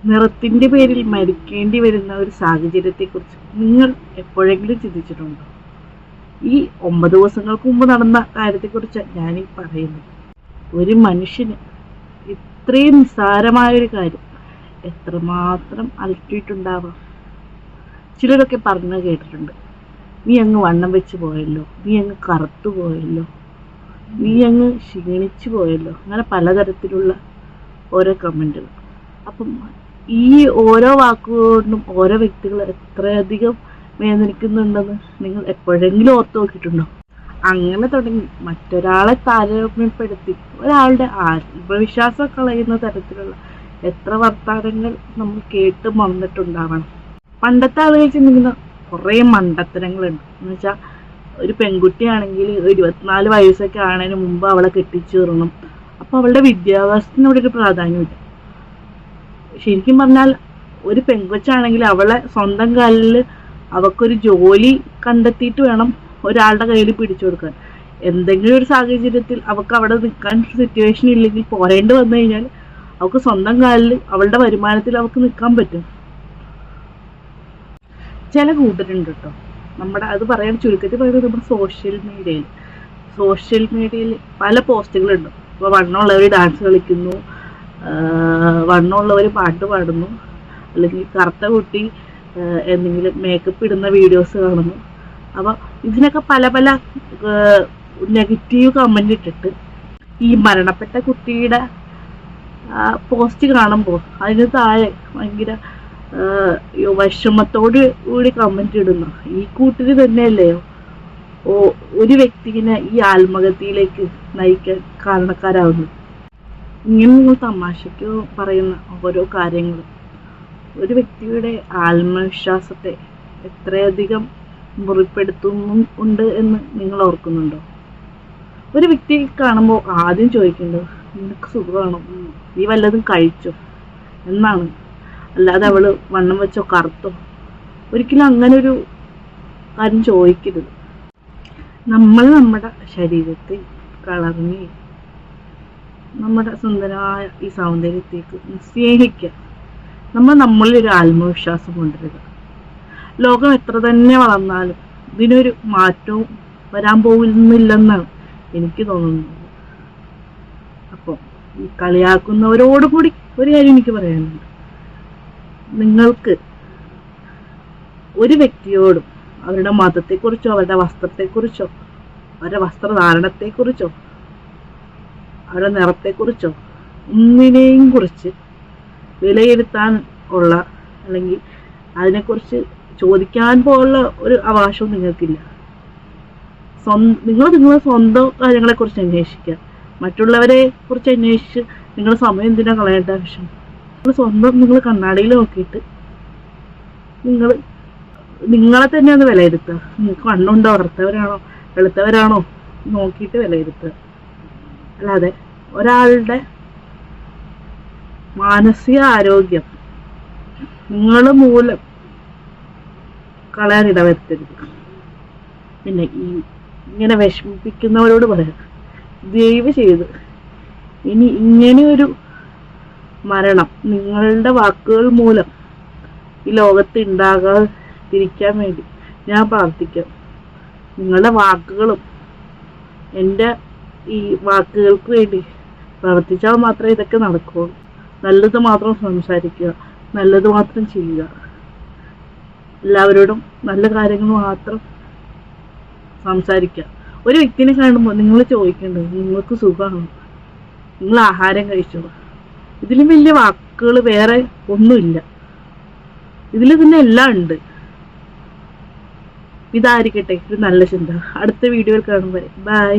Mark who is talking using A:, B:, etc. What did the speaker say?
A: നിറത്തിൻ്റെ പേരിൽ മരിക്കേണ്ടി വരുന്ന ഒരു സാഹചര്യത്തെക്കുറിച്ച് നിങ്ങൾ എപ്പോഴെങ്കിലും ചിന്തിച്ചിട്ടുണ്ടോ? ഈ 9 ദിവസങ്ങൾക്ക് മുമ്പ് നടന്ന കാര്യത്തെക്കുറിച്ച് ഞാനീ പറയുന്നത്. ഒരു മനുഷ്യന് ഇത്രയും നിസ്സാരമായൊരു കാര്യം എത്രമാത്രം അലട്ടിയിട്ടുണ്ടാവാം. ചിലരൊക്കെ പറഞ്ഞു കേട്ടിട്ടുണ്ട്, നീ അങ്ങ് വണ്ണം വെച്ച് പോയല്ലോ, നീ അങ്ങ് കറുത്തു പോയല്ലോ, നീ അങ്ങ് ക്ഷീണിച്ചു പോയല്ലോ, അങ്ങനെ പലതരത്തിലുള്ള ഓരോ കമൻറ്റുകൾ. അപ്പം ഈ ഓരോ വാക്കുകൊണ്ടും ഓരോ വ്യക്തികൾ എത്രയധികം വേദനിക്കുന്നുണ്ടെന്ന് നിങ്ങൾ എപ്പോഴെങ്കിലും ഓർത്ത് നോക്കിയിട്ടുണ്ടോ? അങ്ങനെ തുടങ്ങി മറ്റൊരാളെ താരതമ്യപ്പെടുത്തി ഒരാളുടെ ആത്മവിശ്വാസം കളയുന്ന തരത്തിലുള്ള എത്ര വർത്തമാനങ്ങൾ നമ്മൾ കേട്ട് വന്നിട്ടുണ്ടാവണം. പണ്ടത്തെ ആളുകൾ ചിന്തിക്കുന്ന കുറേ മണ്ടത്തരങ്ങളുണ്ട്. എന്ന് വെച്ചാൽ ഒരു പെൺകുട്ടിയാണെങ്കിൽ 24 വയസ്സൊക്കെ ആണതിന് മുമ്പ് അവളെ കെട്ടിച്ചു തരണം. അപ്പോൾ അവളുടെ വിദ്യാഭ്യാസത്തിനോട് ഒരു പ്രാധാന്യമില്ല. ശരിക്കും പറഞ്ഞാൽ ഒരു പെൺകൊച്ചാണെങ്കിൽ അവളെ സ്വന്തം കാലിൽ അവൾക്കൊരു ജോലി കണ്ടെത്തിയിട്ട് വേണം ഒരാളുടെ കയ്യിൽ പിടിച്ചു കൊടുക്കാൻ. എന്തെങ്കിലും ഒരു സാഹചര്യത്തിൽ അവൾക്ക് അവിടെ നിൽക്കാൻ സിറ്റുവേഷൻ ഇല്ലെങ്കിൽ പോരേണ്ടി വന്നു കഴിഞ്ഞാൽ അവൾക്ക് സ്വന്തം കാലിൽ അവളുടെ വരുമാനത്തിൽ അവൾക്ക് നിൽക്കാൻ പറ്റും. ചില കൂട്ടരുണ്ട് കേട്ടോ, നമ്മുടെ അത് പറയാൻ ചുരുക്കത്തിൽ പറയുന്നത് നമ്മുടെ സോഷ്യൽ മീഡിയയിൽ പല പോസ്റ്റുകളുണ്ട്. ഇപ്പോൾ വണ്ണമുള്ളവർ ഡാൻസ് കളിക്കുന്നു, വണ്ണമുള്ളവർ പാട്ട് പാടുന്നു, അല്ലെങ്കിൽ കറുത്ത കുട്ടി എന്തെങ്കിലും മേക്കപ്പ് ഇടുന്ന വീഡിയോസ് കാണുന്നു. അപ്പോൾ ഇതിനൊക്കെ പല പല നെഗറ്റീവ് കമൻ്റ് ഇട്ടിട്ട് ഈ മരണപ്പെട്ട കുട്ടിയുടെ പോസ്റ്റ് കാണുമ്പോൾ അതിന് താഴെ ഭയങ്കര വിഷമത്തോട് കൂടി കമൻ്റ് ഇടുന്നു. ഈ കൂട്ടര് തന്നെയല്ലേ ഒരു വ്യക്തിനെ ഈ ആത്മഹത്യയിലേക്ക് നയിക്കാൻ കാരണക്കാരാവുന്നു. ഇങ്ങനെ നിങ്ങൾ തമാശയ്ക്ക് പറയുന്ന ഓരോ കാര്യങ്ങളും ഒരു വ്യക്തിയുടെ ആത്മവിശ്വാസത്തെ എത്രയധികം മുറിപ്പെടുത്തുന്നുണ്ട് എന്ന് നിങ്ങൾ ഓർക്കുന്നുണ്ടോ? ഒരു വ്യക്തിയെ കാണുമ്പോൾ ആദ്യം ചോദിക്കേണ്ടത് നിനക്ക് സുഖമാണോ, നീ വല്ലതും കഴിച്ചോ എന്നാണ്. അല്ലാതെ അവള് വണ്ണം വെച്ചോ കറുത്തോ, ഒരിക്കലും അങ്ങനെ ഒരു കാര്യം ചോദിക്കരുത്. നമ്മൾ നമ്മുടെ ശരീരത്തെ കളർന്നി നമ്മുടെ സുന്ദരമായ ഈ സൗന്ദര്യത്തേക്ക് സ്നേഹിക്കുക. നമ്മളിലൊരു ആത്മവിശ്വാസം കൊണ്ടുവരിക. ലോകം എത്ര തന്നെ വളർന്നാലും ഇതിനൊരു മാറ്റവും വരാൻ പോകുന്നില്ലെന്നാണ് എനിക്ക് തോന്നുന്നത്. അപ്പോൾ ഈ കളിയാക്കുന്നവരോട് കൂടി ഒരു കാര്യം എനിക്ക് പറയാനുണ്ട്. നിങ്ങൾക്ക് ഒരു വ്യക്തിയോടും അവരുടെ മതത്തെക്കുറിച്ചോ അവരുടെ വസ്ത്രത്തെക്കുറിച്ചോ അവരുടെ വസ്ത്രധാരണത്തെക്കുറിച്ചോ അവരുടെ നിറത്തെക്കുറിച്ചോ ഒന്നിനെയും കുറിച്ച് വിലയിരുത്താൻ ഉള്ള അല്ലെങ്കിൽ അതിനെക്കുറിച്ച് ചോദിക്കാൻ പോലുള്ള ഒരു അവകാശവും നിങ്ങൾക്കില്ല. നിങ്ങൾ സ്വന്തം കാര്യങ്ങളെക്കുറിച്ച് അന്വേഷിക്കുക. മറ്റുള്ളവരെ കുറിച്ച് അന്വേഷിച്ച് നിങ്ങൾ സമയം എന്തിനാ കളയേണ്ട ആവശ്യം? നിങ്ങൾ കണ്ണാടിയിൽ നോക്കിയിട്ട് നിങ്ങളെ തന്നെ ഒന്ന് വിലയിരുത്തുക. നിങ്ങൾക്ക് കണ്ണുണ്ടോ, കറുത്തവരാണോ വെളുത്തവരാണോ നോക്കിയിട്ട് വിലയിരുത്തുക. അല്ലാതെ ഒരാളുടെ മാനസിക ആരോഗ്യം നിങ്ങൾ മൂലം കളയാൻ ഇടവരുത്തരുത്. പിന്നെ ഇങ്ങനെ വിഷമിപ്പിക്കുന്നവരോട് പറയാം, ദയവ് ചെയ്ത് ഇനി ഇങ്ങനെയൊരു മരണം നിങ്ങളുടെ വാക്കുകൾ മൂലം ഈ ലോകത്ത് ഉണ്ടാകാതിരിക്കാൻ വേണ്ടി ഞാൻ പ്രാർത്ഥിക്കാം. നിങ്ങളുടെ വാക്കുകളും എൻ്റെ ഈ വാക്കുകൾക്ക് വേണ്ടി പ്രവർത്തിച്ചാൽ മാത്രമേ ഇതൊക്കെ നടക്കുകയുള്ളൂ. നല്ലത് മാത്രം സംസാരിക്കുക, നല്ലത് മാത്രം ചെയ്യുക. എല്ലാവരോടും നല്ല കാര്യങ്ങൾ മാത്രം സംസാരിക്കുക. ഒരു വ്യക്തിനെ കാണുമ്പോൾ നിങ്ങൾ ചോദിക്കേണ്ടത് നിങ്ങൾക്ക് സുഖമാണോ, നിങ്ങൾ ആഹാരം കഴിച്ചോ? ഇതിലും വലിയ വാക്കുകൾ വേറെ ഒന്നുമില്ല. ഇതിൽ തന്നെ എല്ലാം ഉണ്ട്. ഇതായിരിക്കട്ടെ ഒരു നല്ല ചിന്ത. അടുത്ത വീഡിയോയിൽ കാണുമ്പോൾ ബൈ.